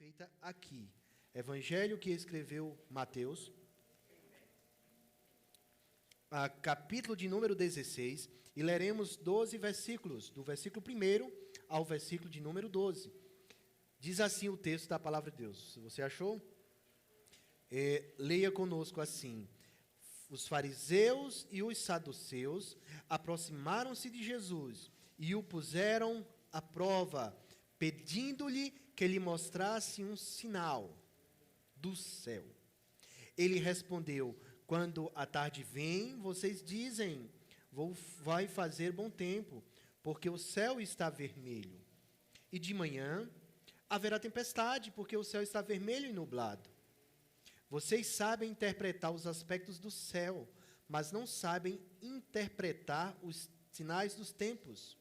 feita aqui. Evangelho que escreveu Mateus, capítulo de número 16, e leremos 12 versículos, do versículo 1 ao versículo de número 12. Diz assim o texto da palavra de Deus. Se você achou, leia conosco assim. Os fariseus e os saduceus aproximaram-se de Jesus e o puseram à prova, pedindo-lhe que lhe mostrasse um sinal do céu. Ele respondeu: quando a tarde vem, vocês dizem, vai fazer bom tempo, porque o céu está vermelho. E de manhã haverá tempestade, porque o céu está vermelho e nublado. Vocês sabem interpretar os aspectos do céu, mas não sabem interpretar os sinais dos tempos.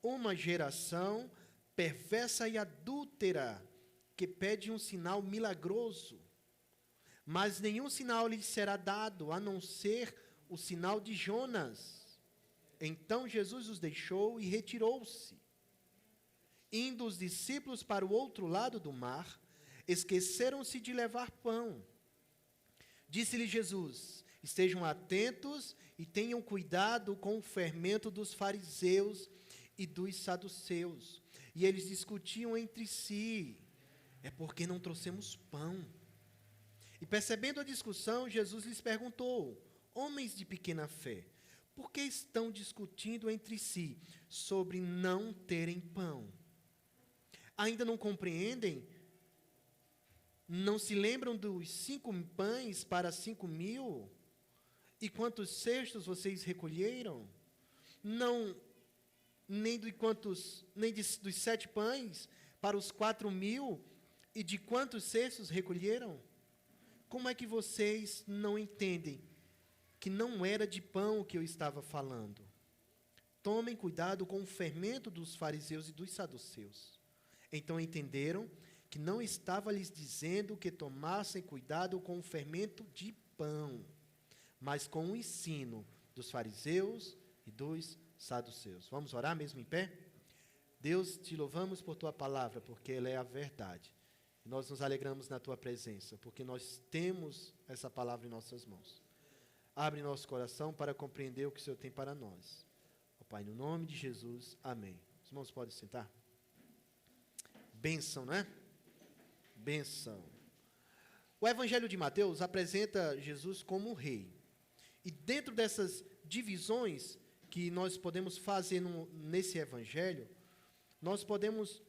Uma geração perversa e adúltera, que pede um sinal milagroso, mas nenhum sinal lhe será dado, a não ser o sinal de Jonas. Então Jesus os deixou e retirou-se. Indo os discípulos para o outro lado do mar, esqueceram-se de levar pão. Disse-lhe Jesus: estejam atentos e tenham cuidado com o fermento dos fariseus e dos saduceus. E eles discutiam entre si: é porque não trouxemos pão. E percebendo a discussão, Jesus lhes perguntou: homens de pequena fé, por que estão discutindo entre si sobre não terem pão? Ainda não compreendem? Não se lembram dos 5 pães para 5.000? E quantos cestos vocês recolheram? Não, nem dos 7 pães para os 4.000? E de quantos cestos recolheram? Como é que vocês não entendem que não era de pão que eu estava falando? Tomem cuidado com o fermento dos fariseus e dos saduceus. Então entenderam que não estava lhes dizendo que tomassem cuidado com o fermento de pão, mas com o ensino dos fariseus e dos saduceus. Vamos orar mesmo em pé? Deus, te louvamos por tua palavra, porque ela é a verdade. E nós nos alegramos na tua presença, porque nós temos essa palavra em nossas mãos. Abre nosso coração para compreender o que o Senhor tem para nós. Ó Pai, no nome de Jesus, amém. Os irmãos podem sentar? Bênção, não é? Bênção. O Evangelho de Mateus apresenta Jesus como rei. E dentro dessas divisões que nós podemos fazer nesse Evangelho, nós podemos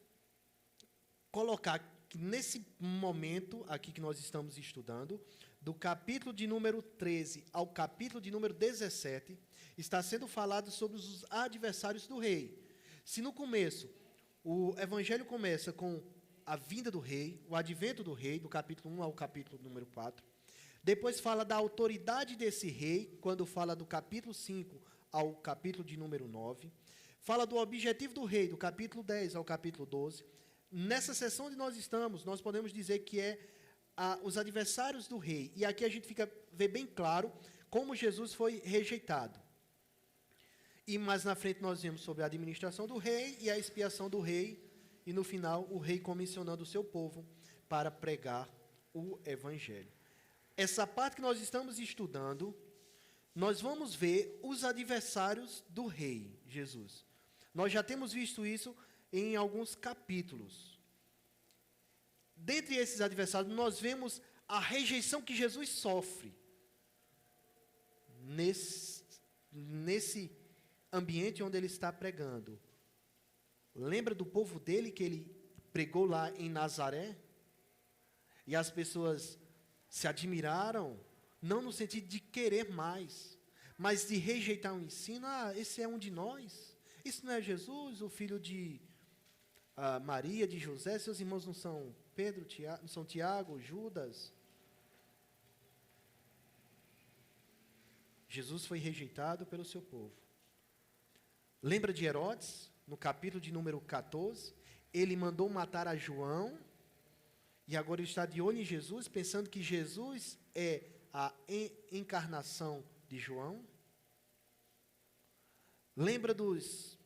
colocar que nesse momento aqui que nós estamos estudando, do capítulo de número 13 ao capítulo de número 17, está sendo falado sobre os adversários do rei. Se no começo o Evangelho começa com a vinda do rei, o advento do rei, do capítulo 1 ao capítulo número 4. Depois fala da autoridade desse rei, quando fala do capítulo 5 ao capítulo de número 9. Fala do objetivo do rei, do capítulo 10 ao capítulo 12. Nessa sessão onde nós estamos, nós podemos dizer que os adversários do rei. E aqui a gente vê bem claro como Jesus foi rejeitado. Mas na frente nós vemos sobre a administração do rei e a expiação do rei, e no final o rei comissionando o seu povo para pregar o Evangelho. Essa parte que nós estamos estudando, nós vamos ver os adversários do rei Jesus. Nós já temos visto isso em alguns capítulos. Dentre esses adversários, nós vemos a rejeição que Jesus sofre nesse ambiente onde ele está pregando. Lembra do povo dele que ele pregou lá em Nazaré? E as pessoas se admiraram, não no sentido de querer mais, mas de rejeitar o ensino. Esse é um de nós. Isso não é Jesus, o filho de Maria, de José? Seus irmãos não são Pedro, não são Tiago, Judas? Jesus foi rejeitado pelo seu povo. Lembra de Herodes? No capítulo de número 14, ele mandou matar a João, e agora ele está de olho em Jesus, pensando que Jesus é a encarnação de João. Lembra dos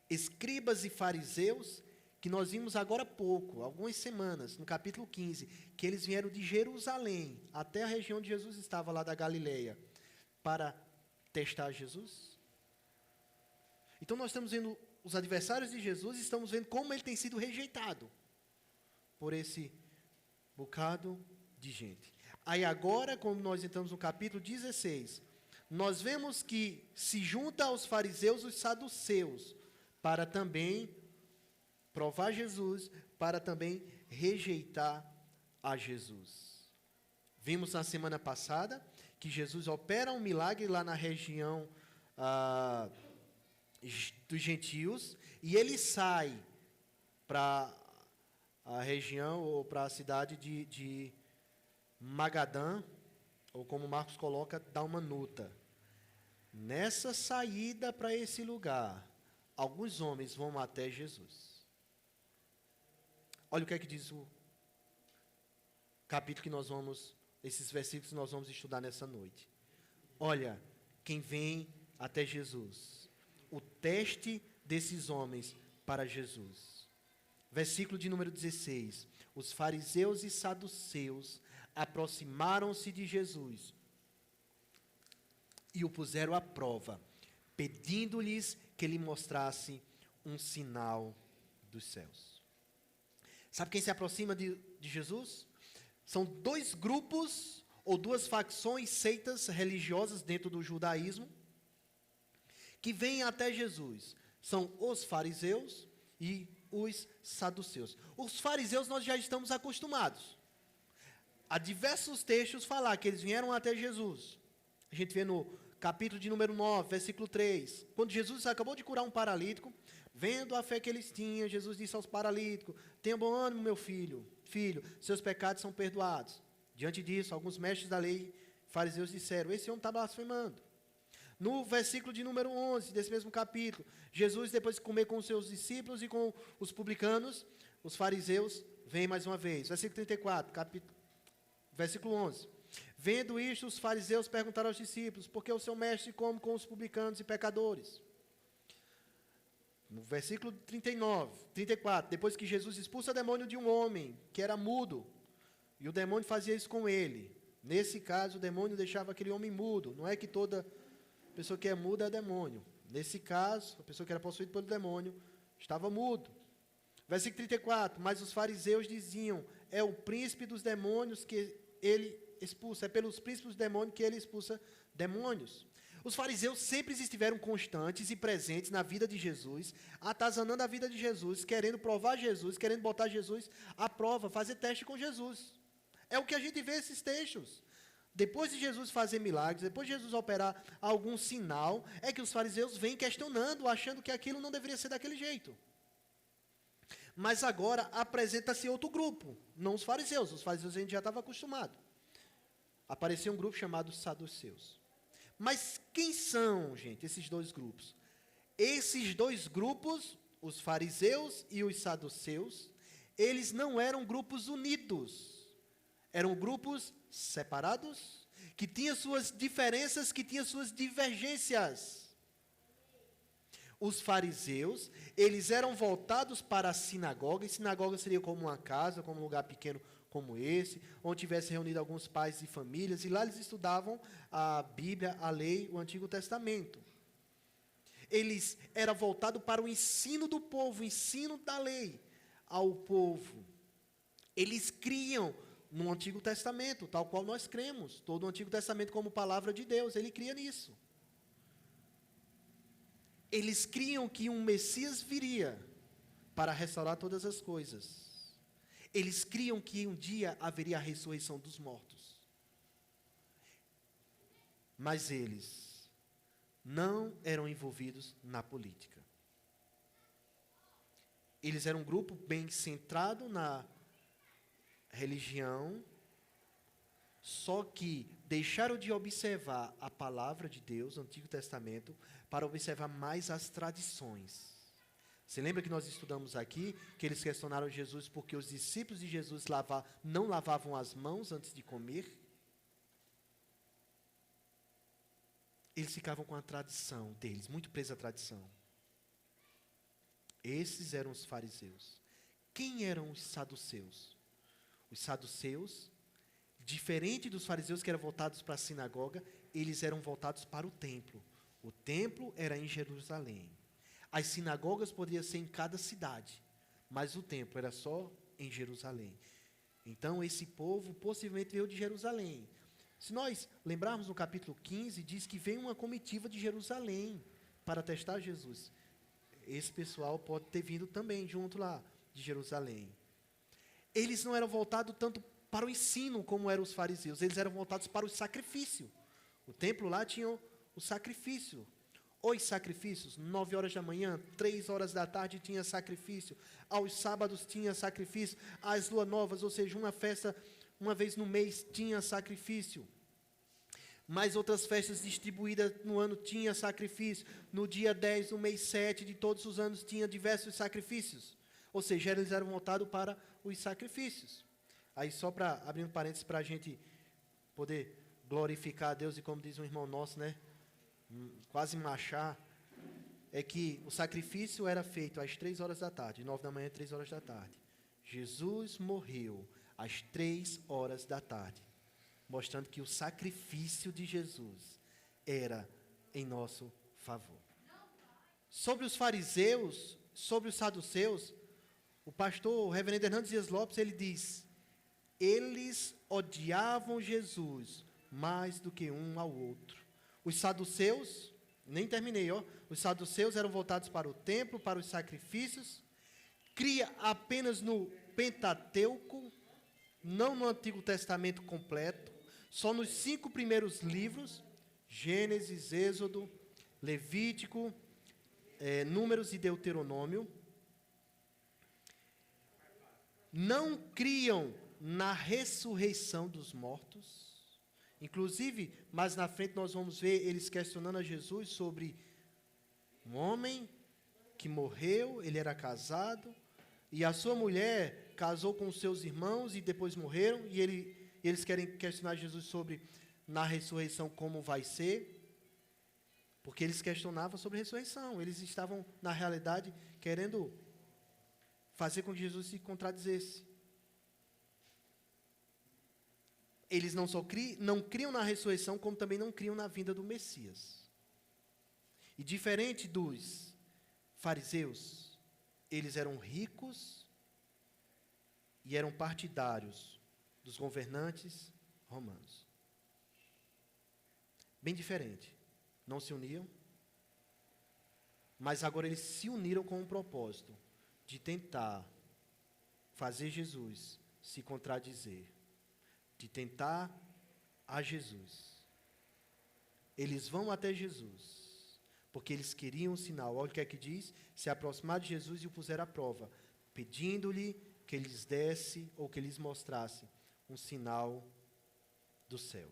escribas e fariseus que nós vimos agora há pouco, algumas semanas, no capítulo 15, que eles vieram de Jerusalém até a região onde Jesus estava, lá da Galileia, para testar Jesus? Então nós estamos vendo os adversários de Jesus e estamos vendo como ele tem sido rejeitado por esse bocado de gente. Aí agora, quando nós entramos no capítulo 16, nós vemos que se junta aos fariseus os saduceus, para também provar Jesus, para também rejeitar a Jesus. Vimos na semana passada que Jesus opera um milagre lá na região dos gentios, e ele sai para a região ou para a cidade de Magadã, ou como Marcos coloca, Dalmanuta. Nessa saída para esse lugar, alguns homens vão até Jesus. Olha o que é que diz o capítulo que nós vamos, esses versículos que nós vamos estudar nessa noite. Olha, quem vem até Jesus. O teste desses homens para Jesus. Versículo de número 16. Os fariseus e saduceus aproximaram-se de Jesus e o puseram à prova, pedindo-lhes que lhe mostrasse um sinal dos céus. Sabe quem se aproxima de Jesus? São dois grupos ou duas facções, seitas religiosas dentro do judaísmo, que vêm até Jesus. São os fariseus e os saduceus. Os fariseus nós já estamos acostumados. Há diversos textos falar que eles vieram até Jesus. A gente vê no capítulo de número 9, versículo 3. Quando Jesus acabou de curar um paralítico, vendo a fé que eles tinham, Jesus disse aos paralíticos: tenha bom ânimo, meu filho, seus pecados são perdoados. Diante disso, alguns mestres da lei, fariseus, disseram: esse homem está blasfemando. No versículo de número 11, desse mesmo capítulo, Jesus, depois de comer com os seus discípulos e com os publicanos, os fariseus, vem mais uma vez. Versículo 34, versículo 11. Vendo isto, os fariseus perguntaram aos discípulos: por que o seu mestre come com os publicanos e pecadores? No versículo 34, depois que Jesus expulsa o demônio de um homem que era mudo, e o demônio fazia isso com ele. Nesse caso, o demônio deixava aquele homem mudo. Não é que toda pessoa que é muda é demônio. Nesse caso, a pessoa que era possuída pelo demônio estava mudo. Versículo 34, mas os fariseus diziam: é o príncipe dos demônios que ele expulsa, é pelos príncipes dos demônios que ele expulsa demônios. Os fariseus sempre estiveram constantes e presentes na vida de Jesus, atazanando a vida de Jesus, querendo provar Jesus, querendo botar Jesus à prova, fazer teste com Jesus. É o que a gente vê nesses textos. Depois de Jesus fazer milagres, depois de Jesus operar algum sinal, é que os fariseus vêm questionando, achando que aquilo não deveria ser daquele jeito. Mas agora apresenta-se outro grupo, não os fariseus a gente já estava acostumado. Apareceu um grupo chamado saduceus. Mas quem são, gente, esses dois grupos? Esses dois grupos, os fariseus e os saduceus, eles não eram grupos unidos. Eram grupos separados, que tinham suas diferenças, que tinham suas divergências. Os fariseus, eles eram voltados para a sinagoga, e sinagoga seria como uma casa, como um lugar pequeno como esse, onde tivesse reunido alguns pais e famílias, e lá eles estudavam a Bíblia, a lei, o Antigo Testamento. Eles eram voltados para o ensino do povo, o ensino da lei ao povo. Eles criam no Antigo Testamento, tal qual nós cremos, todo o Antigo Testamento como palavra de Deus, ele cria nisso. Eles criam que um Messias viria para restaurar todas as coisas. Eles criam que um dia haveria a ressurreição dos mortos. Mas eles não eram envolvidos na política. Eles eram um grupo bem centrado na religião, só que deixaram de observar a palavra de Deus, o Antigo Testamento, para observar mais as tradições. Você lembra que nós estudamos aqui, que eles questionaram Jesus porque os discípulos de Jesus não lavavam as mãos antes de comer? Eles ficavam com a tradição deles, muito presos à tradição. Esses eram os fariseus. Quem eram os saduceus? Os saduceus, diferente dos fariseus que eram voltados para a sinagoga, eles eram voltados para o templo. O templo era em Jerusalém. As sinagogas poderiam ser em cada cidade, mas o templo era só em Jerusalém. Então, esse povo possivelmente veio de Jerusalém. Se nós lembrarmos no capítulo 15, diz que veio uma comitiva de Jerusalém para testar Jesus. Esse pessoal pode ter vindo também junto lá de Jerusalém. Eles não eram voltados tanto para o ensino como eram os fariseus, eles eram voltados para o sacrifício. O templo lá tinha o sacrifício. Os sacrifícios, 9 horas da manhã, 3 horas da tarde tinha sacrifício. Aos sábados tinha sacrifício. Às luas novas, ou seja, uma festa, uma vez no mês, tinha sacrifício. Mais outras festas distribuídas no ano tinha sacrifício. No dia 10, no mês 7 de todos os anos tinha diversos sacrifícios. Ou seja, eles eram voltados para os sacrifícios. Aí só para abrir um parênteses para a gente poder glorificar a Deus, e como diz um irmão nosso, né? Quase machar, é que o sacrifício era feito às 3 horas da tarde, 9 da manhã, 3 horas da tarde. Jesus morreu às 3 horas da tarde, mostrando que o sacrifício de Jesus era em nosso favor. Sobre os fariseus, sobre os saduceus, o pastor, o reverendo Hernandes Dias Lopes, ele diz: eles odiavam Jesus mais do que um ao outro. Os saduceus, nem terminei, os saduceus eram voltados para o templo, para os sacrifícios, cria apenas no Pentateuco, não no Antigo Testamento completo, só nos 5 primeiros livros, Gênesis, Êxodo, Levítico, Números e Deuteronômio. Não criam na ressurreição dos mortos. Inclusive, mais na frente nós vamos ver eles questionando a Jesus sobre um homem que morreu, ele era casado, e a sua mulher casou com os seus irmãos e depois morreram, e eles querem questionar Jesus sobre na ressurreição como vai ser, porque eles questionavam sobre a ressurreição, eles estavam, na realidade, querendo fazer com que Jesus se contradizesse. Eles não criam na ressurreição, como também não criam na vinda do Messias. E diferente dos fariseus, eles eram ricos e eram partidários dos governantes romanos. Bem diferente. Não se uniam, mas agora eles se uniram com um propósito de tentar fazer Jesus se contradizer, de tentar a Jesus. Eles vão até Jesus, porque eles queriam um sinal. Olha o que é que diz: se aproximar de Jesus e o puseram à prova, pedindo-lhe que ele lhes desse ou que lhes mostrasse um sinal do céu.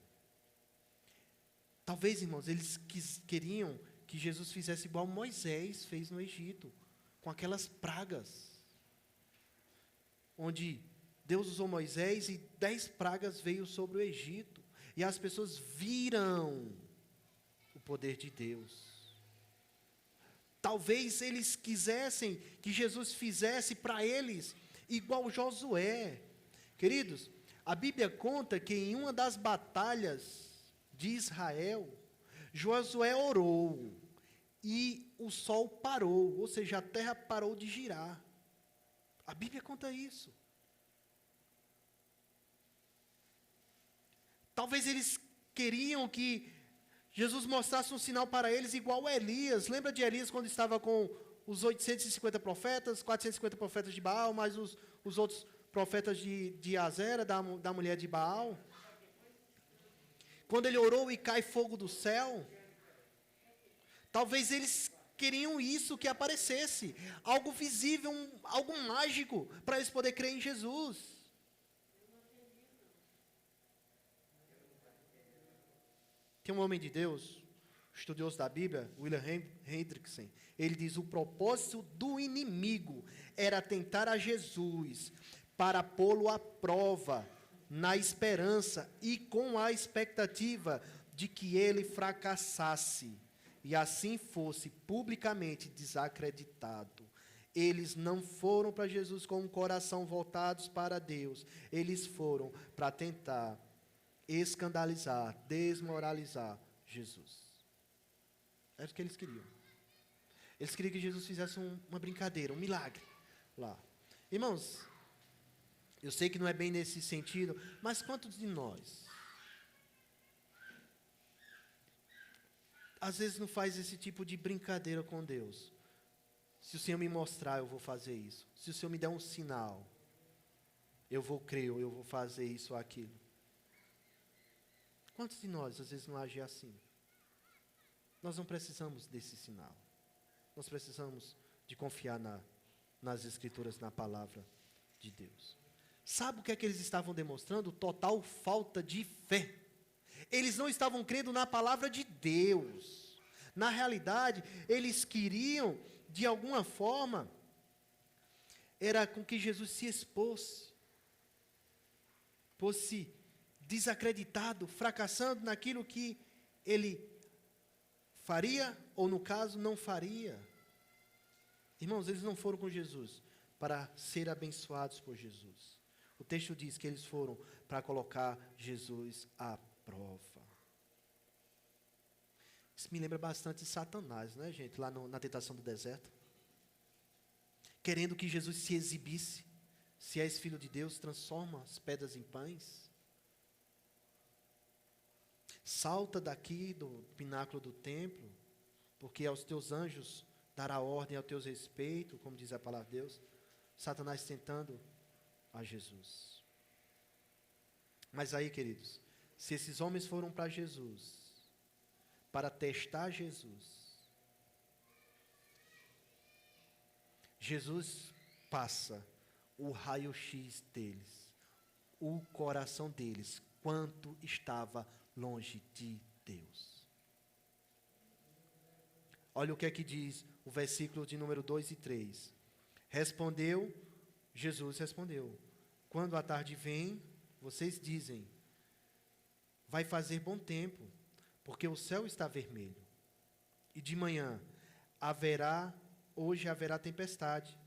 Talvez, irmãos, eles queriam que Jesus fizesse igual Moisés fez no Egito, com aquelas pragas, onde Deus usou Moisés e 10 pragas veio sobre o Egito, e as pessoas viram o poder de Deus. Talvez eles quisessem que Jesus fizesse para eles igual Josué. Queridos, a Bíblia conta que em uma das batalhas de Israel, Josué orou e o sol parou, ou seja, a terra parou de girar. A Bíblia conta isso. Talvez eles queriam que Jesus mostrasse um sinal para eles igual a Elias. Lembra de Elias quando estava com os 850 profetas, 450 profetas de Baal, mais os outros profetas de Azera, da mulher de Baal? Quando ele orou e cai fogo do céu, talvez eles queriam isso que aparecesse, algo visível, algo mágico, para eles poderem crer em Jesus. Tem um homem de Deus, estudioso da Bíblia, William Hendrickson, ele diz: o propósito do inimigo era tentar a Jesus para pô-lo à prova, na esperança e com a expectativa de que ele fracassasse e assim fosse publicamente desacreditado. Eles não foram para Jesus com um coração voltados para Deus. Eles foram para tentar escandalizar, desmoralizar Jesus. Era o que eles queriam. Eles queriam que Jesus fizesse uma brincadeira, um milagre lá. Irmãos, eu sei que não é bem nesse sentido, mas quantos de nós às vezes não faz esse tipo de brincadeira com Deus? Se o Senhor me mostrar, eu vou fazer isso. Se o Senhor me der um sinal, eu vou crer, eu vou fazer isso ou aquilo. Quantos de nós às vezes não agem assim? Nós não precisamos desse sinal. Nós precisamos de confiar nas Escrituras, na palavra de Deus. Sabe o que é que eles estavam demonstrando? Total falta de fé. Eles não estavam crendo na palavra de Deus. Na realidade, eles queriam, de alguma forma, era com que Jesus se expôsse, fosse desacreditado, fracassando naquilo que ele faria, ou no caso, não faria. Irmãos, eles não foram com Jesus para ser abençoados por Jesus. O texto diz que eles foram para colocar Jesus à prova. Isso me lembra bastante de Satanás, né, gente? Lá na tentação do deserto. Querendo que Jesus se exibisse. Se és filho de Deus, transforma as pedras em pães. Salta daqui do pináculo do templo, porque aos teus anjos dará ordem ao teu respeito, como diz a palavra de Deus. Satanás tentando a Jesus. Mas aí, queridos, se esses homens foram para Jesus, para testar Jesus, Jesus passa o raio-x deles, o coração deles, quanto estava longe de Deus. Olha o que é que diz o versículo de número 2 e 3. Jesus respondeu, quando a tarde vem, vocês dizem, vai fazer bom tempo, porque o céu está vermelho. E de manhã hoje haverá tempestade,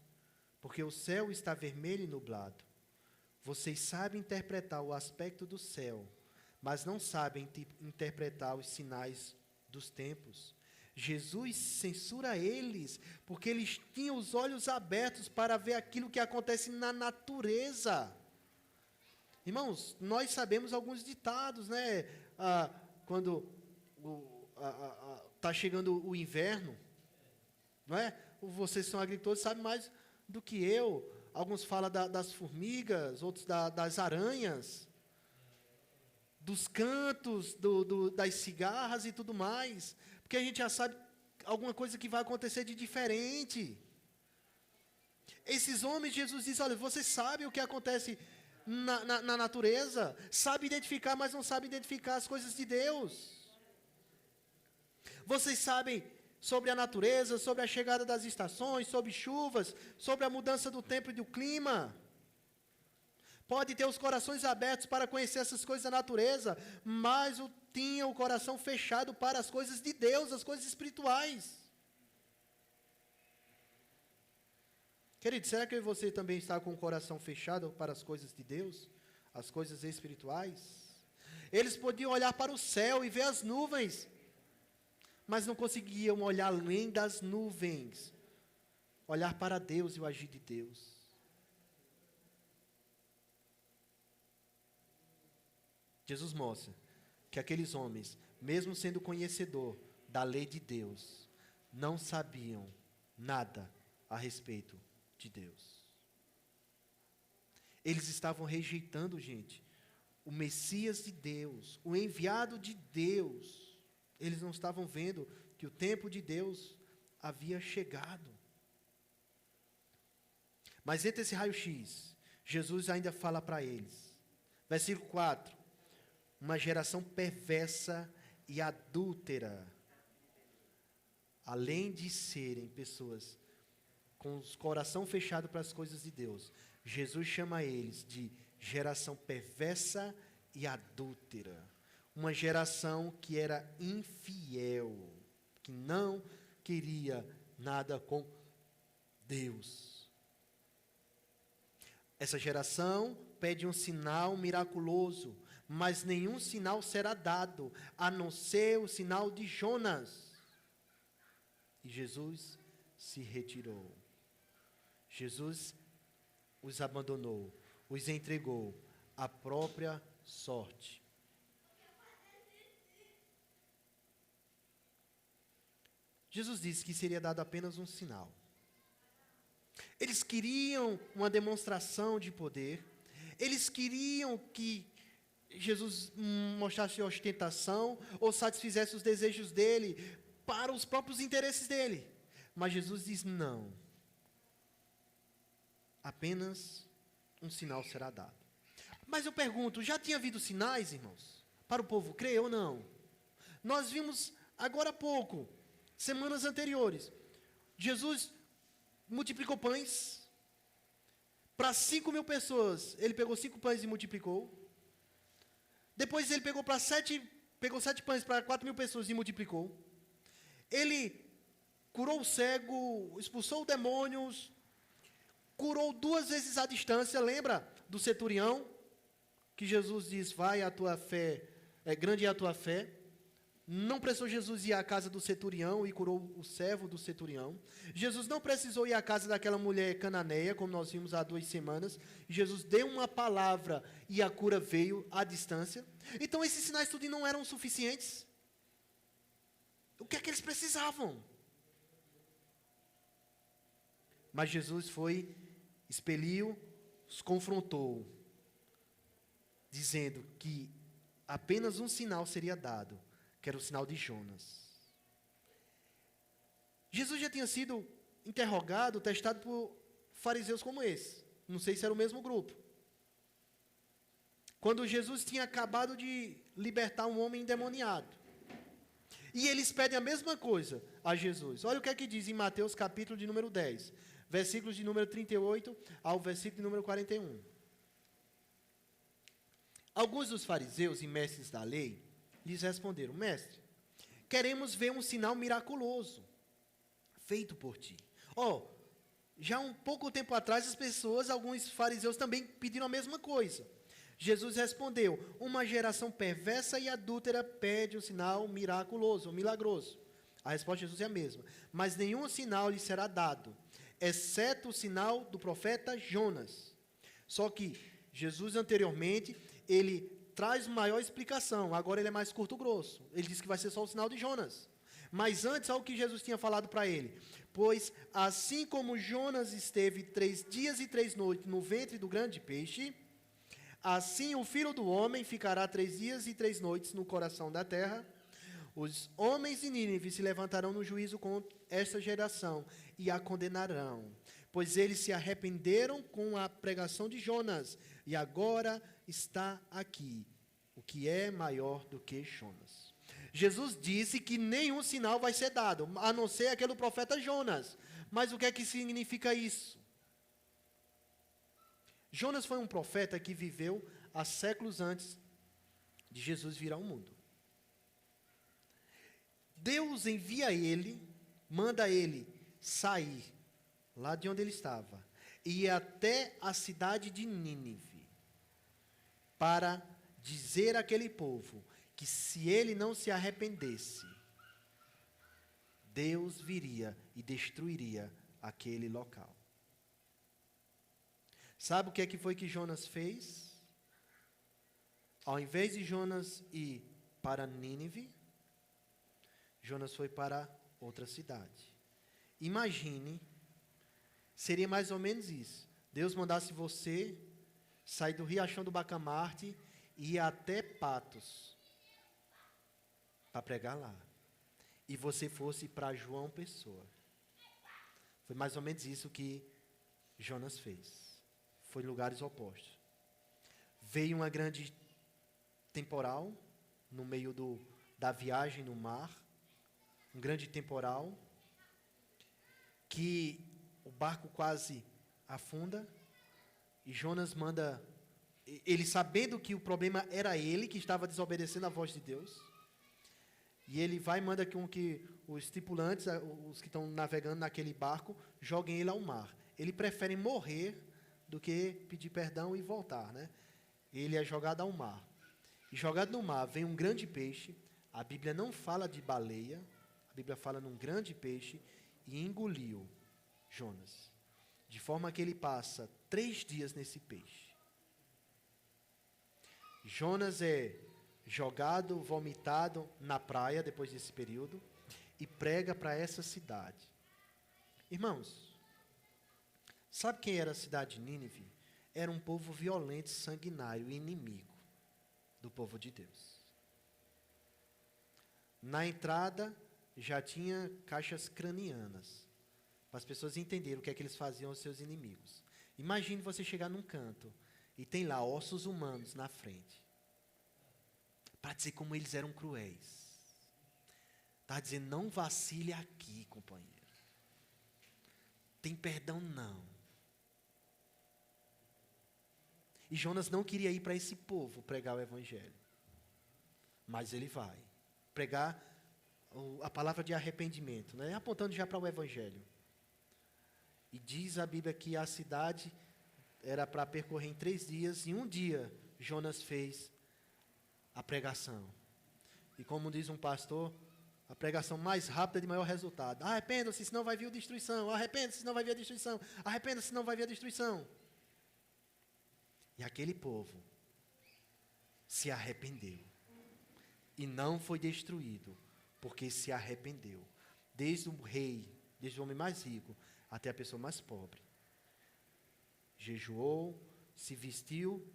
porque o céu está vermelho e nublado. Vocês sabem interpretar o aspecto do céu, mas não sabem interpretar os sinais dos tempos. Jesus censura eles, porque eles tinham os olhos abertos para ver aquilo que acontece na natureza. Irmãos, nós sabemos alguns ditados, né? Quando está chegando o inverno, não é? Vocês são agricultores, sabem mais do que eu. Alguns falam das formigas, outros das aranhas, dos cantos, das cigarras e tudo mais. Porque a gente já sabe alguma coisa que vai acontecer de diferente. Esses homens, Jesus diz, olha, vocês sabem o que acontece na natureza, sabe identificar, mas não sabe identificar as coisas de Deus. Vocês sabem sobre a natureza, sobre a chegada das estações, sobre chuvas, sobre a mudança do tempo e do clima. Pode ter os corações abertos para conhecer essas coisas da natureza, mas tinha o coração fechado para as coisas de Deus, as coisas espirituais. Querido, será que eu e você também está com o coração fechado para as coisas de Deus, as coisas espirituais? Eles podiam olhar para o céu e ver as nuvens, mas não conseguiam olhar além das nuvens, olhar para Deus e o agir de Deus. Jesus mostra que aqueles homens, mesmo sendo conhecedor da lei de Deus, não sabiam nada a respeito de Deus. Eles estavam rejeitando, gente, o Messias de Deus, o enviado de Deus. Eles não estavam vendo que o tempo de Deus havia chegado. Mas entre esse raio-x, Jesus ainda fala para eles. Versículo 4. Uma geração perversa e adúltera. Além de serem pessoas com o coração fechado para as coisas de Deus, Jesus chama eles de geração perversa e adúltera. Uma geração que era infiel, que não queria nada com Deus. Essa geração pede um sinal miraculoso, mas nenhum sinal será dado, a não ser o sinal de Jonas. E Jesus se retirou. Jesus os abandonou, os entregou à própria sorte. Jesus disse que seria dado apenas um sinal. Eles queriam uma demonstração de poder. Eles queriam que Jesus mostrasse ostentação ou satisfizesse os desejos dele para os próprios interesses dele. Mas Jesus diz: não. Apenas um sinal será dado. Mas eu pergunto, já tinha havido sinais, irmãos, para o povo crer ou não? Nós vimos agora há pouco, semanas anteriores, Jesus multiplicou pães para 5.000 pessoas. Ele pegou 5 pães e multiplicou. Depois ele pegou 7 pães para 4.000 pessoas e multiplicou. Ele curou o cego, expulsou demônios, curou 2 vezes à distância. Lembra do centurião? Que Jesus diz: vai, a tua fé, grande é a tua fé. Não precisou Jesus ir à casa do centurião e curou o servo do centurião. Jesus não precisou ir à casa daquela mulher cananeia, como nós vimos há 2 semanas. Jesus deu uma palavra e a cura veio à distância. Então esses sinais tudo não eram suficientes. O que é que eles precisavam? Mas Jesus foi, expeliu, os confrontou, dizendo que apenas um sinal seria dado, que era o sinal de Jonas. Jesus já tinha sido interrogado, testado por fariseus como esse. Não sei se era o mesmo grupo. Quando Jesus tinha acabado de libertar um homem endemoniado. E eles pedem a mesma coisa a Jesus. Olha o que é que diz em Mateus capítulo de número 10. Versículos de número 38 ao versículo de número 41. Alguns dos fariseus e mestres da lei lhes responderam: mestre, queremos ver um sinal miraculoso feito por ti. Já um pouco tempo atrás, alguns fariseus também pediram a mesma coisa. Jesus respondeu: uma geração perversa e adúltera pede um sinal miraculoso, milagroso. A resposta de Jesus é a mesma. Mas nenhum sinal lhe será dado, exceto o sinal do profeta Jonas. Só que Jesus anteriormente, ele traz maior explicação. Agora ele é mais curto grosso. Ele diz que vai ser só o sinal de Jonas. Mas antes, olha o que Jesus tinha falado para ele. Pois assim como Jonas esteve 3 dias e 3 noites no ventre do grande peixe, assim o Filho do Homem ficará 3 dias e 3 noites no coração da terra. Os homens de Nínive se levantarão no juízo contra esta geração e a condenarão, pois eles se arrependeram com a pregação de Jonas, e agora está aqui o que é maior do que Jonas. Jesus disse que nenhum sinal vai ser dado, a não ser aquele do profeta Jonas. Mas o que é que significa isso? Jonas foi um profeta que viveu há séculos antes de Jesus vir ao mundo. Deus envia ele, manda ele sair lá de onde ele estava e ir até a cidade de Nínive para dizer àquele povo que se ele não se arrependesse, Deus viria e destruiria aquele local. Sabe o que é que foi que Jonas fez? Ao invés de Jonas ir para Nínive, Jonas foi para outra cidade. Imagine, seria mais ou menos isso. Deus mandasse você sair do Riachão do Bacamarte e ir até Patos para pregar lá. E você fosse para João Pessoa. Foi mais ou menos isso que Jonas fez. Foi em lugares opostos. Veio uma grande temporal no meio da viagem no mar. Um grande temporal, que o barco quase afunda, e Jonas manda, ele sabendo que o problema era ele, que estava desobedecendo a voz de Deus, e ele vai e manda que os tripulantes, os que estão navegando naquele barco, joguem ele ao mar. Ele prefere morrer do que pedir perdão e voltar, né? Ele é jogado ao mar. E jogado no mar vem um grande peixe. A Bíblia não fala de baleia, a Bíblia fala num grande peixe, e engoliu Jonas. De forma que ele passa 3 dias nesse peixe. Jonas é jogado, vomitado na praia depois desse período e prega para essa cidade. Irmãos, sabe quem era a cidade de Nínive? Era um povo violento, sanguinário e inimigo do povo de Deus. Na entrada já tinha caixas cranianas, para as pessoas entenderem o que é que eles faziam aos seus inimigos. Imagine você chegar num canto e tem lá ossos humanos na frente, para dizer como eles eram cruéis. Está dizendo, não vacile aqui, companheiro. Tem perdão não. E Jonas não queria ir para esse povo pregar o evangelho. Mas ele vai pregar a palavra de arrependimento, né? Apontando já para o evangelho. E diz a Bíblia que a cidade era para percorrer em 3 dias, e um dia Jonas fez a pregação. E como diz um pastor, a pregação mais rápida de maior resultado. Arrependa-se, senão vai vir a destruição. Arrependa-se, senão vai vir a destruição. Arrependa-se, senão vai vir a destruição. E aquele povo se arrependeu. E não foi destruído, porque se arrependeu. Desde o rei, desde o homem mais rico, até a pessoa mais pobre. Jejuou, se vestiu,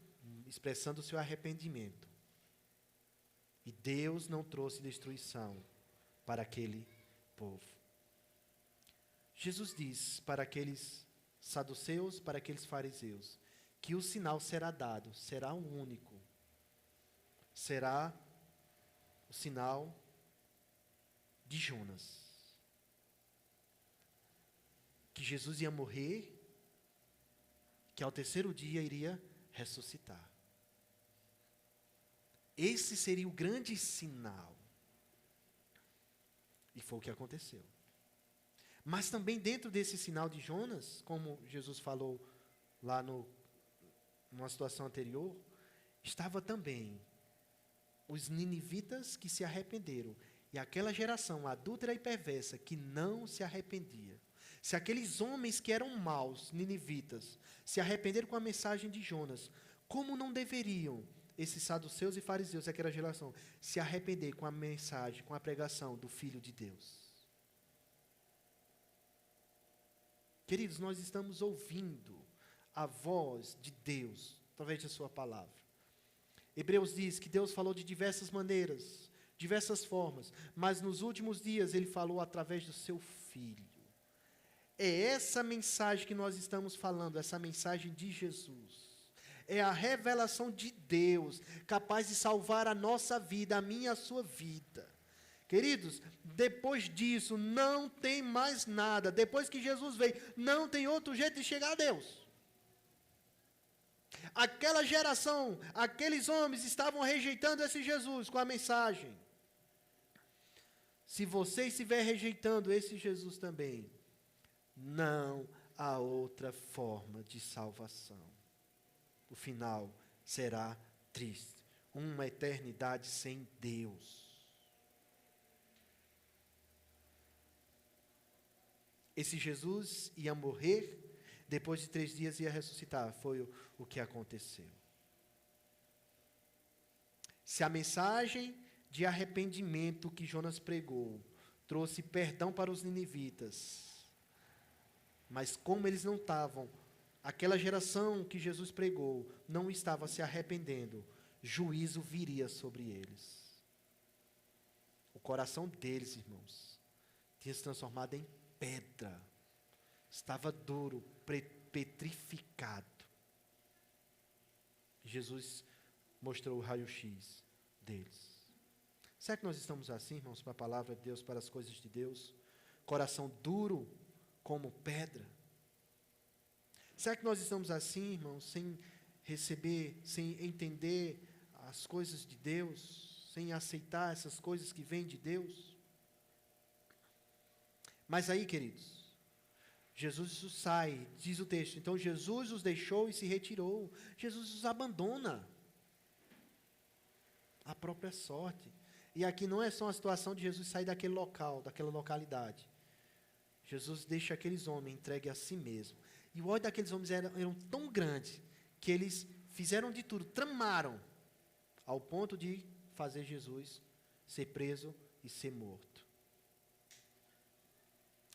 expressando o seu arrependimento. E Deus não trouxe destruição para aquele povo. Jesus diz para aqueles saduceus, para aqueles fariseus, que o sinal será dado, será um único. Será o sinal de Jonas. Que Jesus ia morrer, que ao 3º dia iria ressuscitar. Esse seria o grande sinal. E foi o que aconteceu. Mas também dentro desse sinal de Jonas, como Jesus falou lá numa situação anterior, estava também os ninivitas que se arrependeram. E aquela geração adúltera e perversa que não se arrependia. Se aqueles homens que eram maus, ninivitas, se arrependeram com a mensagem de Jonas, como não deveriam esses saduceus e fariseus daquela geração se arrepender com a mensagem, com a pregação do Filho de Deus? Queridos, nós estamos ouvindo a voz de Deus através da sua palavra. Hebreus diz que Deus falou de diversas maneiras, diversas formas, mas nos últimos dias Ele falou através do seu Filho. É essa mensagem que nós estamos falando, essa mensagem de Jesus. É a revelação de Deus, capaz de salvar a nossa vida, a minha e a sua vida. Queridos, depois disso, não tem mais nada. Depois que Jesus veio, não tem outro jeito de chegar a Deus. Aquela geração, aqueles homens estavam rejeitando esse Jesus com a mensagem. Se você estiver rejeitando esse Jesus também, não há outra forma de salvação. O final será triste. Uma eternidade sem Deus. Esse Jesus ia morrer, depois de 3 dias ia ressuscitar. Foi o que aconteceu. Se a mensagem de arrependimento que Jonas pregou trouxe perdão para os ninivitas, mas como eles não estavam, aquela geração que Jesus pregou não estava se arrependendo, juízo viria sobre eles. O coração deles, irmãos, tinha se transformado em pedra. Estava duro, petrificado. Jesus mostrou o raio-x deles. Será que nós estamos assim, irmãos, para a palavra de Deus, para as coisas de Deus? Coração duro como pedra? Será que nós estamos assim, irmãos, sem receber, sem entender as coisas de Deus, sem aceitar essas coisas que vêm de Deus? Mas aí, queridos, Jesus os sai, diz o texto, então Jesus os deixou e se retirou. Jesus os abandona à própria sorte. E aqui não é só uma situação de Jesus sair daquele local, daquela localidade. Jesus deixa aqueles homens entregues a si mesmo. E o ódio daqueles homens eram tão grande que eles fizeram de tudo, tramaram, ao ponto de fazer Jesus ser preso e ser morto.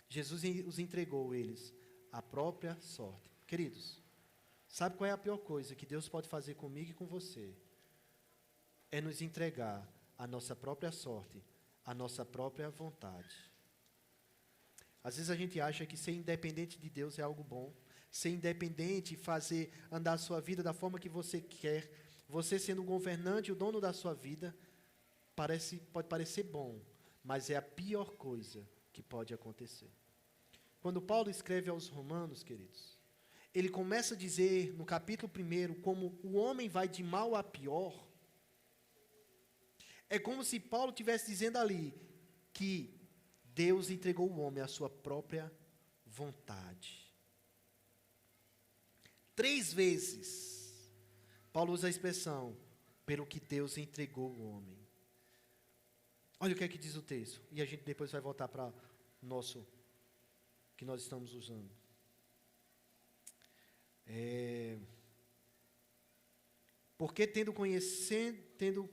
Jesus os entregou, eles, à própria sorte. Queridos, sabe qual é a pior coisa que Deus pode fazer comigo e com você? É nos entregar à nossa própria sorte, à nossa própria vontade. Às vezes a gente acha que ser independente de Deus é algo bom. Ser independente, fazer andar a sua vida da forma que você quer, você sendo o governante, o dono da sua vida, pode parecer bom, mas é a pior coisa que pode acontecer. Quando Paulo escreve aos Romanos, queridos, ele começa a dizer no capítulo 1 como o homem vai de mal a pior. É como se Paulo estivesse dizendo ali que Deus entregou o homem à sua própria vontade. 3 vezes, Paulo usa a expressão, pelo que Deus entregou o homem. Olha o que é que diz o texto, e a gente depois vai voltar para o nosso, que nós estamos usando. Porque tendo conhecido,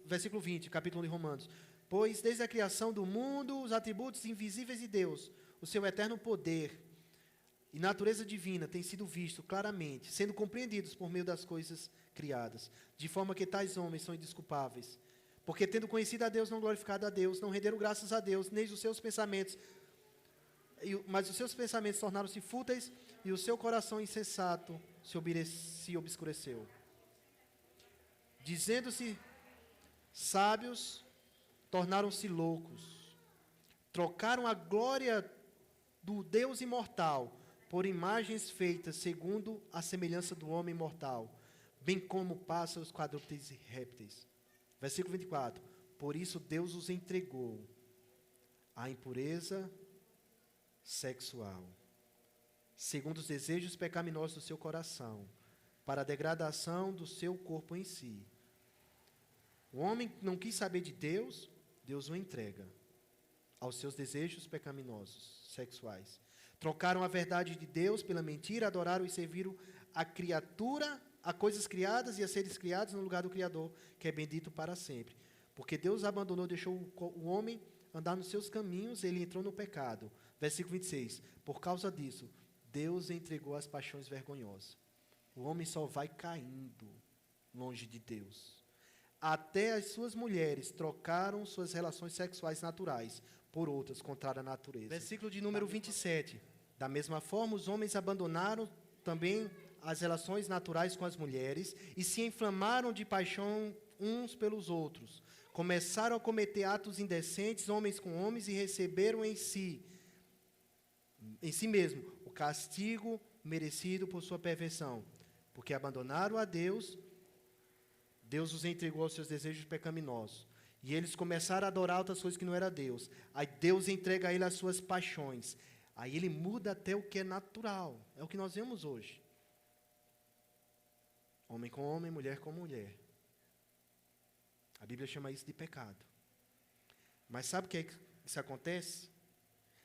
versículo 20, capítulo 1 de Romanos, pois desde a criação do mundo, os atributos invisíveis de Deus, o seu eterno poder e natureza divina têm sido vistos claramente, sendo compreendidos por meio das coisas criadas, de forma que tais homens são indesculpáveis. Porque tendo conhecido a Deus, não glorificado a Deus, não renderam graças a Deus, nem os seus pensamentos, mas os seus pensamentos tornaram-se fúteis e o seu coração insensato se obscureceu. Dizendo-se sábios, tornaram-se loucos. Trocaram a glória do Deus imortal por imagens feitas segundo a semelhança do homem mortal, bem como pássaros, quadrúpedes e répteis. Versículo 24. Por isso Deus os entregou à impureza sexual, segundo os desejos pecaminosos do seu coração, para a degradação do seu corpo em si. O homem não quis saber de Deus, Deus o entrega aos seus desejos pecaminosos sexuais. Trocaram a verdade de Deus pela mentira, adoraram e serviram a criatura, a coisas criadas e a seres criados no lugar do Criador, que é bendito para sempre. Porque Deus abandonou, deixou o homem andar nos seus caminhos, ele entrou no pecado. Versículo 26. Por causa disso, Deus entregou as paixões vergonhosas. O homem só vai caindo longe de Deus. Até as suas mulheres trocaram suas relações sexuais naturais por outras contrárias à natureza. Versículo de número 27. Da mesma forma, os homens abandonaram também as relações naturais com as mulheres e se inflamaram de paixão uns pelos outros. Começaram a cometer atos indecentes, homens com homens, e receberam em si mesmo, o castigo merecido por sua perversão. Porque abandonaram a Deus, Deus os entregou aos seus desejos pecaminosos. E eles começaram a adorar outras coisas que não era Deus. Aí Deus entrega a ele as suas paixões. Aí ele muda até o que é natural. É o que nós vemos hoje. Homem com homem, mulher com mulher. A Bíblia chama isso de pecado. Mas sabe o que é que isso acontece?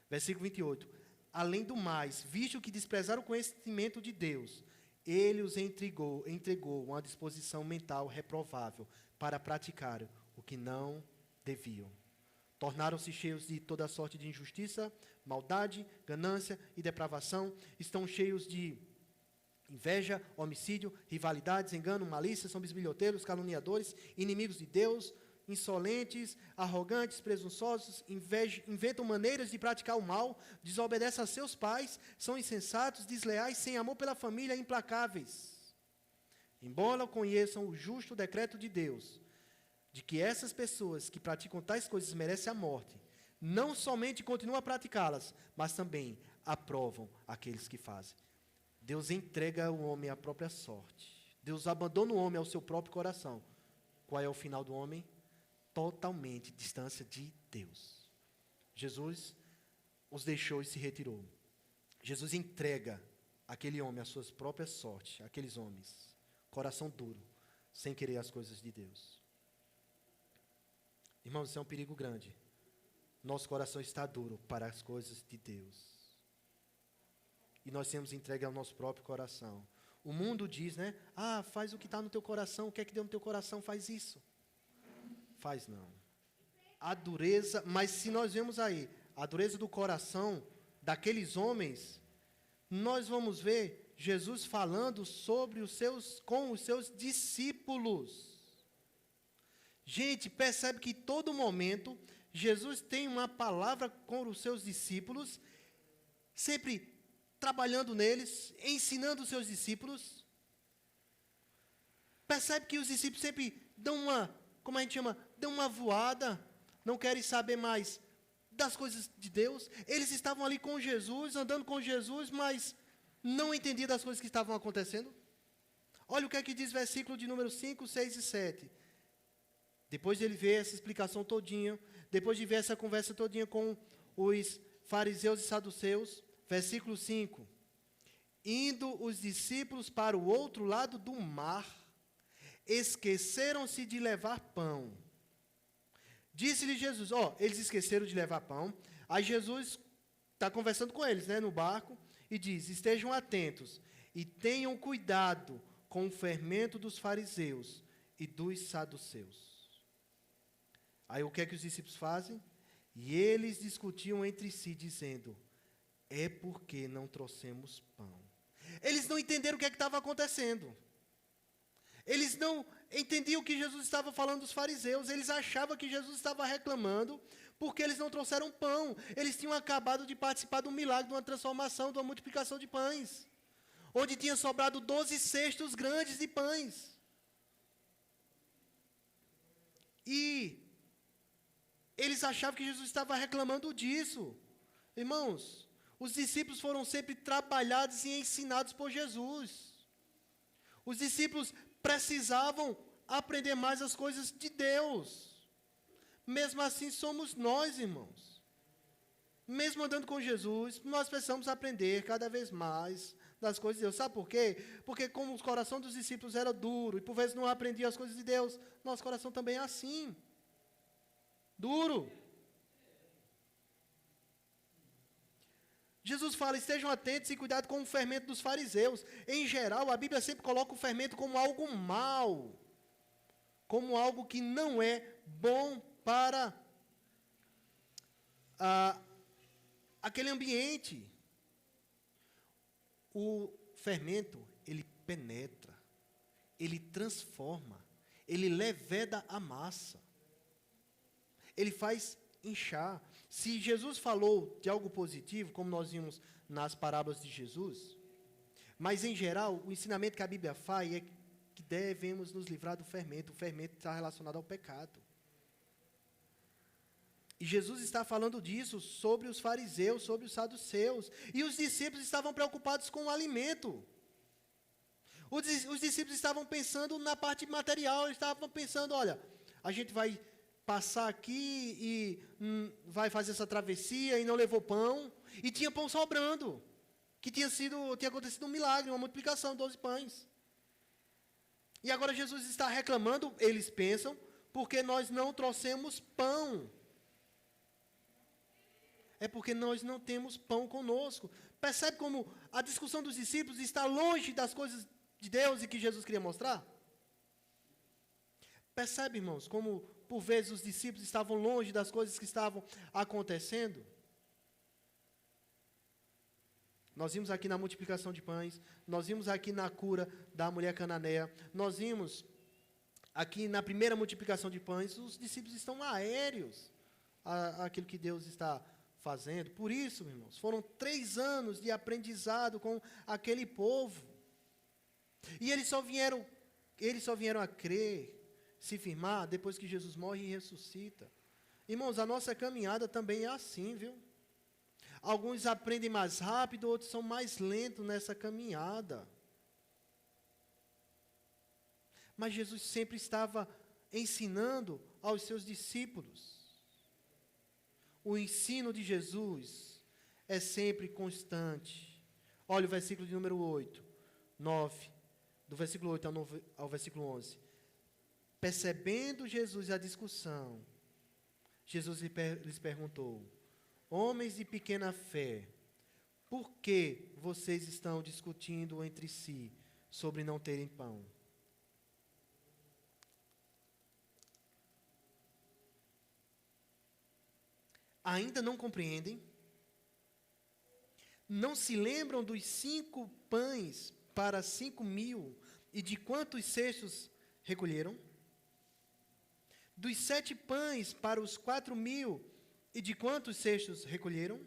Versículo 28. Além do mais, visto que desprezaram o conhecimento de Deus, ele os entregou uma disposição mental reprovável para praticar o que não deviam. Tornaram-se cheios de toda sorte de injustiça, maldade, ganância e depravação. Estão cheios de inveja, homicídio, rivalidades, engano, malícia, são bisbilhoteiros, caluniadores, inimigos de Deus, insolentes, arrogantes, presunçosos, inventam maneiras de praticar o mal, desobedecem a seus pais, são insensatos, desleais, sem amor pela família, implacáveis. Embora conheçam o justo decreto de Deus, de que essas pessoas que praticam tais coisas merecem a morte, não somente continuam a praticá-las, mas também aprovam aqueles que fazem. Deus entrega o homem à própria sorte. Deus abandona o homem ao seu próprio coração. Qual é o final do homem? Totalmente distância de Deus. Jesus os deixou e se retirou. Jesus entrega aquele homem à sua própria sorte, aqueles homens, coração duro, sem querer as coisas de Deus. Irmãos, isso é um perigo grande. Nosso coração está duro para as coisas de Deus. E nós temos entregue ao nosso próprio coração. O mundo diz, né? Ah, faz o que está no teu coração. O que é que deu no teu coração? Faz isso. Faz não. A dureza, mas se nós vemos aí, a dureza do coração daqueles homens, nós vamos ver Jesus falando com os seus discípulos. Gente, percebe que todo momento, Jesus tem uma palavra com os seus discípulos, sempre trabalhando neles, ensinando os seus discípulos. Percebe que os discípulos sempre dão dão uma voada, não querem saber mais das coisas de Deus. Eles estavam ali com Jesus, andando com Jesus, mas não entendiam das coisas que estavam acontecendo. Olha o que é que diz versículo de número 5, 6 e 7. Depois de ele ver essa explicação todinha, depois de ver essa conversa todinha com os fariseus e saduceus, versículo 5. Indo os discípulos para o outro lado do mar, esqueceram-se de levar pão. Disse-lhe Jesus, eles esqueceram de levar pão. Aí Jesus está conversando com eles, no barco, e diz, estejam atentos e tenham cuidado com o fermento dos fariseus e dos saduceus. Aí o que é que os discípulos fazem? E eles discutiam entre si, dizendo, é porque não trouxemos pão. Eles não entenderam o que é que estava acontecendo. Eles não entendiam o que Jesus estava falando dos fariseus. Eles achavam que Jesus estava reclamando porque eles não trouxeram pão. Eles tinham acabado de participar de um milagre, de uma transformação, de uma multiplicação de pães, onde tinha sobrado 12 cestos grandes de pães. E eles achavam que Jesus estava reclamando disso. Irmãos, os discípulos foram sempre trabalhados e ensinados por Jesus. Os discípulos precisavam aprender mais as coisas de Deus. Mesmo assim somos nós, irmãos. Mesmo andando com Jesus, nós precisamos aprender cada vez mais das coisas de Deus. Sabe por quê? Porque como o coração dos discípulos era duro, e por vezes não aprendiam as coisas de Deus, nosso coração também é assim. Duro. Jesus fala, estejam atentos e cuidado com o fermento dos fariseus. Em geral, a Bíblia sempre coloca o fermento como algo mal, como algo que não é bom para aquele ambiente. O fermento, ele penetra, ele transforma, ele leveda a massa, ele faz inchar. Se Jesus falou de algo positivo, como nós vimos nas parábolas de Jesus, mas em geral, o ensinamento que a Bíblia faz é que devemos nos livrar do fermento. O fermento está relacionado ao pecado. E Jesus está falando disso sobre os fariseus, sobre os saduceus. E os discípulos estavam preocupados com o alimento. Os discípulos estavam pensando na parte material, eles estavam pensando, olha, a gente vai passar aqui e vai fazer essa travessia e não levou pão, e tinha pão sobrando, que tinha acontecido um milagre, uma multiplicação, 12 pães. E agora Jesus está reclamando, eles pensam, porque nós não trouxemos pão. É porque nós não temos pão conosco. Percebe como a discussão dos discípulos está longe das coisas de Deus e que Jesus queria mostrar? Percebe, irmãos, como por vezes os discípulos estavam longe das coisas que estavam acontecendo? Nós vimos aqui na multiplicação de pães, nós vimos aqui na cura da mulher cananeia, nós vimos aqui na primeira multiplicação de pães, os discípulos estão aéreos àquilo que Deus está fazendo. Por isso, irmãos, foram 3 anos de aprendizado com aquele povo. E eles só vieram a crer, se firmar, depois que Jesus morre e ressuscita. Irmãos, a nossa caminhada também é assim, viu? Alguns aprendem mais rápido, outros são mais lentos nessa caminhada. Mas Jesus sempre estava ensinando aos seus discípulos. o ensino de Jesus é sempre constante. Olha o versículo de número 9, do versículo 8 ao versículo 11. Percebendo Jesus a discussão, Jesus lhes perguntou: homens de pequena fé, por que vocês estão discutindo entre si sobre não terem pão? Ainda não compreendem? Não se lembram dos 5 pães para 5.000 e de quantos cestos recolheram? Dos 7 pães para os 4.000 e de quantos cestos recolheram?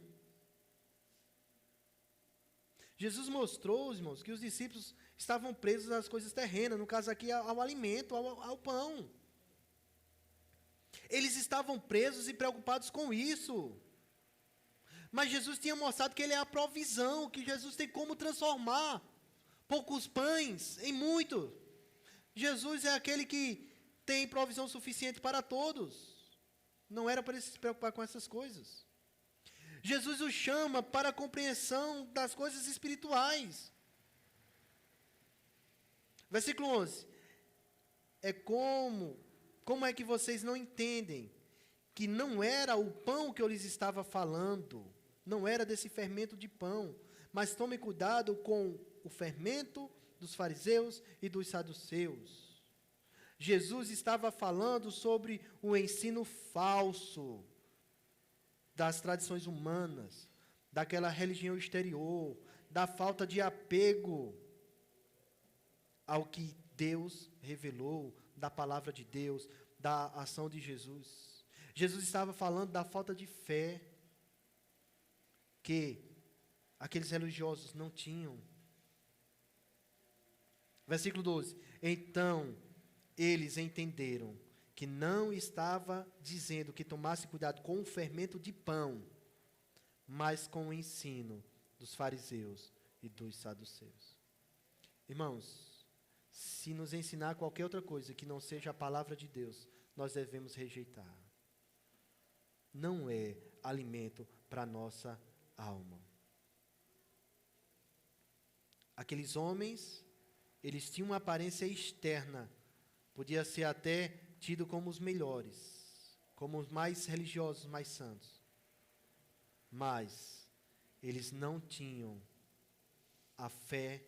Jesus mostrou, irmãos, que os discípulos estavam presos às coisas terrenas, no caso aqui ao alimento, ao pão. Eles estavam presos e preocupados com isso. Mas Jesus tinha mostrado que Ele é a provisão, que Jesus tem como transformar poucos pães em muito. Jesus é aquele que tem provisão suficiente para todos. Não era para ele se preocupar com essas coisas. Jesus o chama para a compreensão das coisas espirituais. Versículo 11. Como é que vocês não entendem que não era o pão que eu lhes estava falando, não era desse fermento de pão, mas tomem cuidado com o fermento dos fariseus e dos saduceus. Jesus estava falando sobre o ensino falso das tradições humanas, daquela religião exterior, da falta de apego ao que Deus revelou, da palavra de Deus, da ação de Jesus. Jesus estava falando da falta de fé que aqueles religiosos não tinham. Versículo 12. Então, eles entenderam que não estava dizendo que tomasse cuidado com o fermento de pão, mas com o ensino dos fariseus e dos saduceus. Irmãos, se nos ensinar qualquer outra coisa que não seja a palavra de Deus, nós devemos rejeitar. Não é alimento para a nossa alma. Aqueles homens, eles tinham uma aparência externa, podia ser até tido como os melhores, como os mais religiosos, mais santos. Mas eles não tinham a fé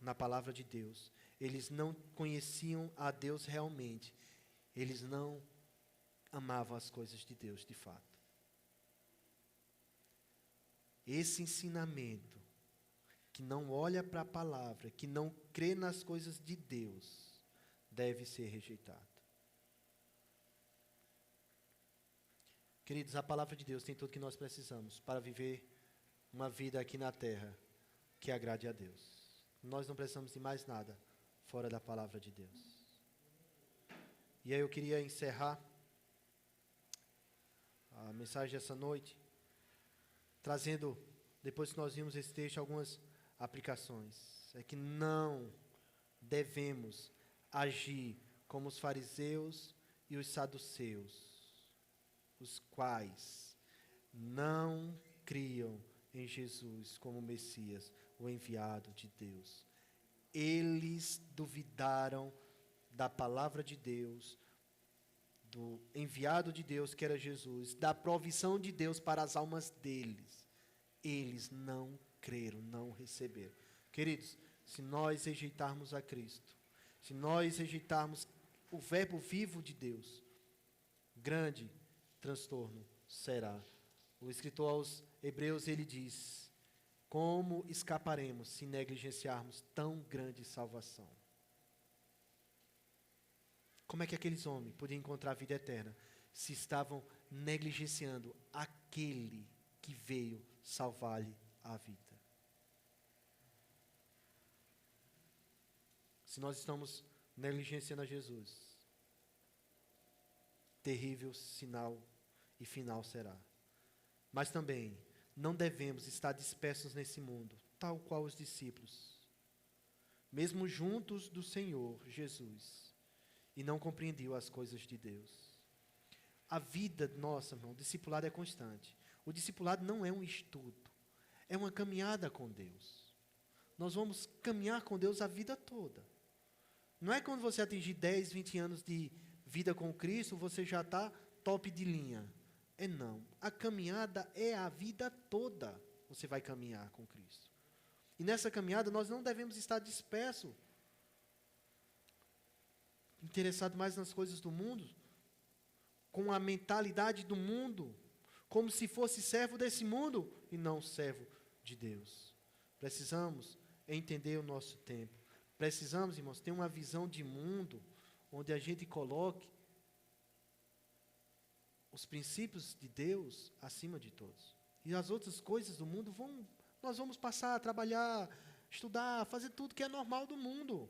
na palavra de Deus. Eles não conheciam a Deus realmente. Eles não amavam as coisas de Deus de fato. Esse ensinamento, que não olha para a palavra, que não crê nas coisas de Deus, deve ser rejeitado. Queridos, a palavra de Deus tem tudo que nós precisamos para viver uma vida aqui na terra que agrade a Deus. Nós não precisamos de mais nada fora da palavra de Deus. E aí eu queria encerrar a mensagem dessa noite, trazendo, depois que nós vimos esse texto, algumas aplicações. É que não devemos agir como os fariseus e os saduceus, os quais não criam em Jesus como Messias, o enviado de Deus. Eles duvidaram da palavra de Deus, do enviado de Deus que era Jesus, da provisão de Deus para as almas deles. Eles não creram, não receberam. Queridos, se nós rejeitarmos a Cristo, se nós rejeitarmos o verbo vivo de Deus, grande transtorno será. O escritor aos Hebreus, ele diz: como escaparemos se negligenciarmos tão grande salvação? Como é que aqueles homens podiam encontrar a vida eterna se estavam negligenciando aquele que veio salvar-lhe a vida? Se nós estamos negligenciando a Jesus, terrível sinal e final será. Mas também não devemos estar dispersos nesse mundo, tal qual os discípulos, mesmo juntos do Senhor Jesus, e não compreendiam as coisas de Deus. a vida nossa, irmão, o discipulado é constante. O discipulado não é um estudo, é uma caminhada com Deus. Nós vamos caminhar com Deus a vida toda. Não é quando você atingir 10, 20 anos de vida com Cristo, você já está top de linha. É não. A caminhada é a vida toda. Você vai caminhar com Cristo. E nessa caminhada nós não devemos estar dispersos, interessado mais nas coisas do mundo, com a mentalidade do mundo, como se fosse servo desse mundo e não servo de Deus. Precisamos entender o nosso tempo. Precisamos, irmãos, ter uma visão de mundo onde a gente coloque os princípios de Deus acima de todos. E as outras coisas do mundo nós vamos passar a trabalhar, estudar, fazer tudo que é normal do mundo.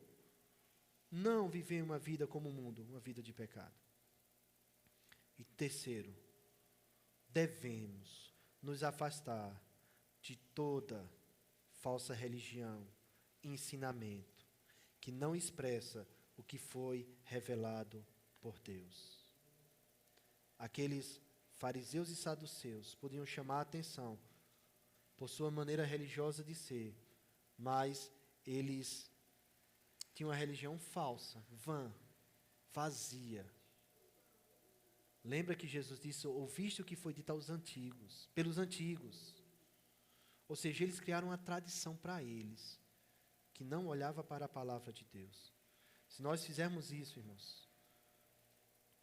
Não viver uma vida como o mundo, uma vida de pecado. E terceiro, devemos nos afastar de toda falsa religião, ensinamento, que não expressa o que foi revelado por Deus. Aqueles fariseus e saduceus podiam chamar a atenção por sua maneira religiosa de ser, mas eles tinham uma religião falsa, vã, vazia. Lembra que Jesus disse, ouviste o que foi dito aos antigos, pelos antigos. Ou seja, eles criaram uma tradição para eles, que não olhava para a palavra de Deus. Se nós fizermos isso, irmãos,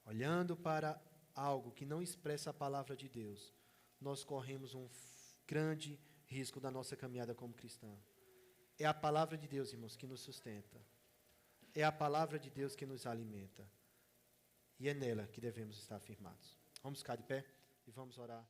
olhando para algo que não expressa a palavra de Deus, nós corremos um grande risco da nossa caminhada como cristã. É a palavra de Deus, irmãos, que nos sustenta. É a palavra de Deus que nos alimenta. E é nela que devemos estar firmados. Vamos ficar de pé e vamos orar.